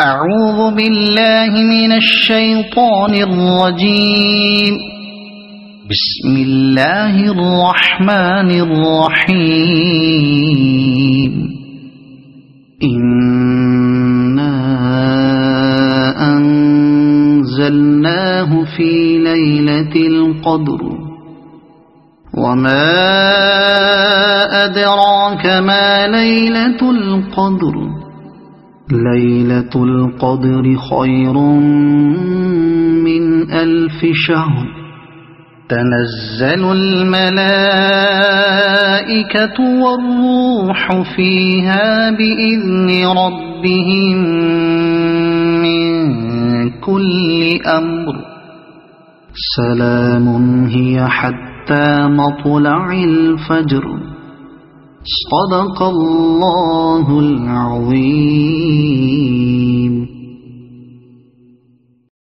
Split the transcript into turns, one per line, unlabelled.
أعوذ بالله من الشيطان الرجيم. بسم الله الرحمن الرحيم. إنا أنزلناه في ليلة القدر وما أدراك ما ليلة القدر ليلة القدر خير من 1000 شهر تنزل الملائكة والروح فيها بإذن ربهم من كل أمر سلام هي حتى مطلع الفجر. صدق الله العظيم.